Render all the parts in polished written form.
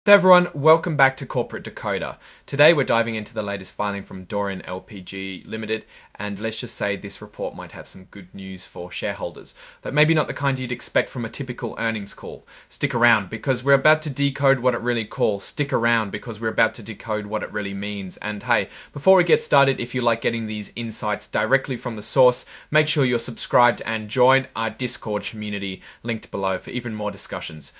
Hey everyone, welcome back to Corporate Decoder. Today we're diving into the latest filing from DORIAN LPG Limited, and let's just say this report might have some good news for shareholders, but maybe not the kind you'd expect from a typical earnings call. Stick around because we're about to decode what it really calls. Stick around because we're about to decode what it really means. And hey, before we get started, if you like getting these insights directly from the source, make sure you're subscribed and join our Discord community linked below for even more discussions.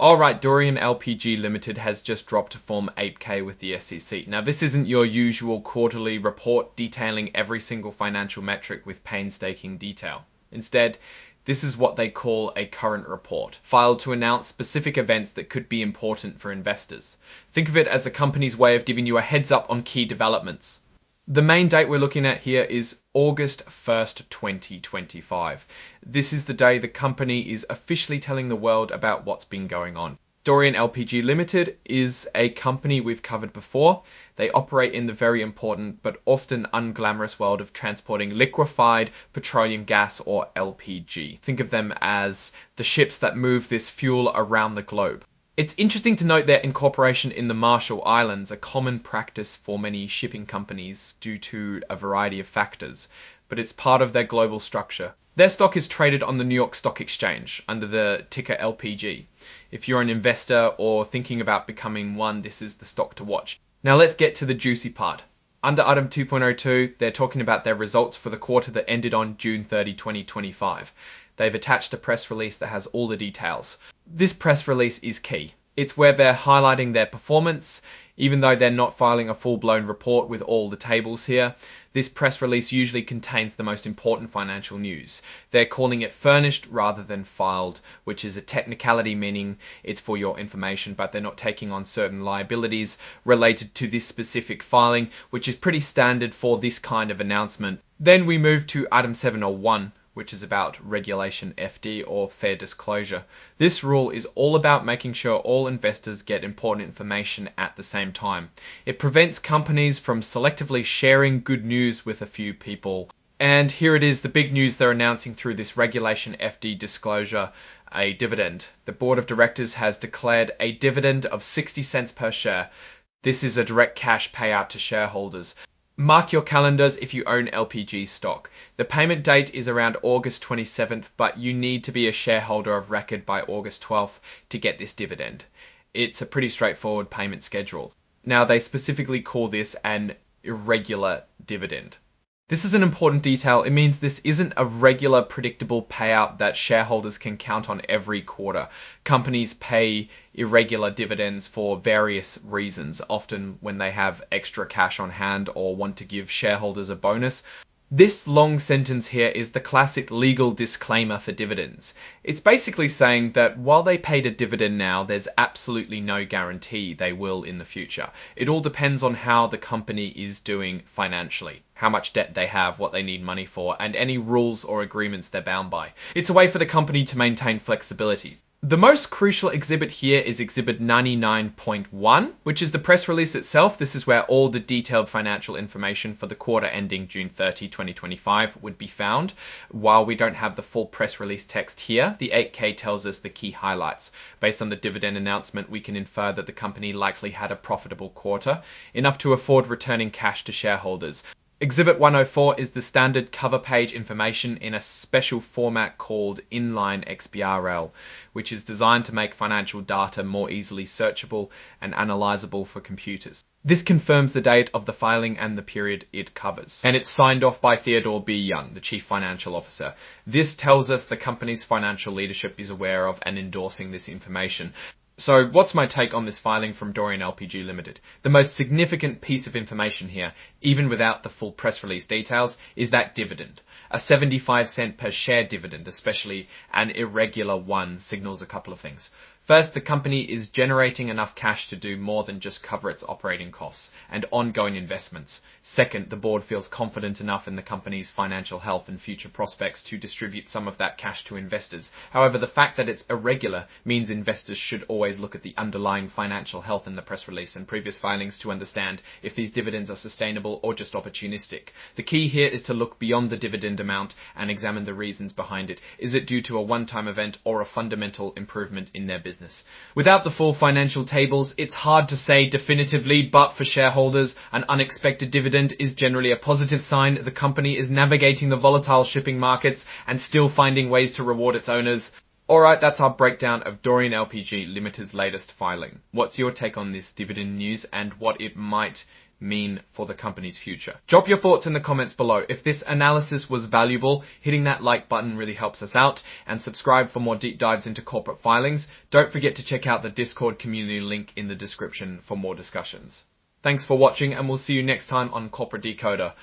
Alright, DORIAN LPG Limited has just dropped Form 8K with the SEC. Now this isn't your usual quarterly report detailing every single financial metric with painstaking detail. Instead, this is what they call a current report, filed to announce specific events that could be important for investors. Think of it as a company's way of giving you a heads up on key developments. The main date we're looking at here is August 1st, 2025. This is the day the company is officially telling the world about what's been going on. DORIAN LPG Limited is a company we've covered before. They operate in the very important but often unglamorous world of transporting liquefied petroleum gas, or LPG. Think of them as the ships that move this fuel around the globe. It's interesting to note their incorporation in the Marshall Islands, a common practice for many shipping companies due to a variety of factors, but it's part of their global structure. Their stock is traded on the New York Stock Exchange under the ticker LPG. If you're an investor or thinking about becoming one, this is the stock to watch. Now let's get to the juicy part. Under item 2.02, they're talking about their results for the quarter that ended on June 30, 2025. They've attached a press release that has all the details. This press release is key. It's where they're highlighting their performance, even though they're not filing a full-blown report with all the tables here. This press release usually contains the most important financial news. They're calling it furnished rather than filed, which is a technicality, meaning it's for your information, but they're not taking on certain liabilities related to this specific filing, which is pretty standard for this kind of announcement. Then we move to item 701. Which is about Regulation FD, or fair disclosure. This rule is all about making sure all investors get important information at the same time. It prevents companies from selectively sharing good news with a few people. And here it is, the big news they're announcing through this Regulation FD disclosure, a dividend. The board of directors has declared a dividend of 60 cents per share. This is a direct cash payout to shareholders. Mark your calendars if you own LPG stock. The payment date is around August 27th, but you need to be a shareholder of record by August 12th to get this dividend. It's a pretty straightforward payment schedule. Now, they specifically call this an irregular dividend. This is an important detail. It means this isn't a regular, predictable payout that shareholders can count on every quarter. Companies pay irregular dividends for various reasons, often when they have extra cash on hand or want to give shareholders a bonus. This long sentence here is the classic legal disclaimer for dividends. It's basically saying that while they paid a dividend now, there's absolutely no guarantee they will in the future. It all depends on how the company is doing financially, how much debt they have, what they need money for, and any rules or agreements they're bound by. It's a way for the company to maintain flexibility. The most crucial exhibit here is exhibit 99.1, which is the press release itself. This is where all the detailed financial information for the quarter ending June 30, 2025 would be found. While we don't have the full press release text here, the 8K tells us the key highlights. Based on the dividend announcement, we can infer that the company likely had a profitable quarter, enough to afford returning cash to shareholders. Exhibit 104 is the standard cover page information in a special format called inline XBRL, which is designed to make financial data more easily searchable and analyzable for computers. This confirms the date of the filing and the period it covers. And it's signed off by Theodore B. Young, the Chief Financial Officer. This tells us the company's financial leadership is aware of and endorsing this information. So what's my take on this filing from DORIAN LPG Limited? The most significant piece of information here, even without the full press release details, is that dividend. A 75-cent per share dividend, especially an irregular one, signals a couple of things. First, the company is generating enough cash to do more than just cover its operating costs and ongoing investments. Second, the board feels confident enough in the company's financial health and future prospects to distribute some of that cash to investors. However, the fact that it's irregular means investors should always look at the underlying financial health in the press release and previous filings to understand if these dividends are sustainable or just opportunistic. The key here is to look beyond the dividend amount and examine the reasons behind it. Is it due to a one-time event or a fundamental improvement in their business? business. Without the full financial tables, it's hard to say definitively, but for shareholders, an unexpected dividend is generally a positive sign. The company is navigating the volatile shipping markets and still finding ways to reward its owners. Alright, that's our breakdown of Dorian LPG Limited's latest filing. What's your take on this dividend news and what it might mean for the company's future? Drop your thoughts in the comments below. If this analysis was valuable, hitting that like button really helps us out, and subscribe for more deep dives into corporate filings. Don't forget to check out the Discord community link in the description for more discussions. Thanks for watching, and we'll see you next time on Corporate Decoder.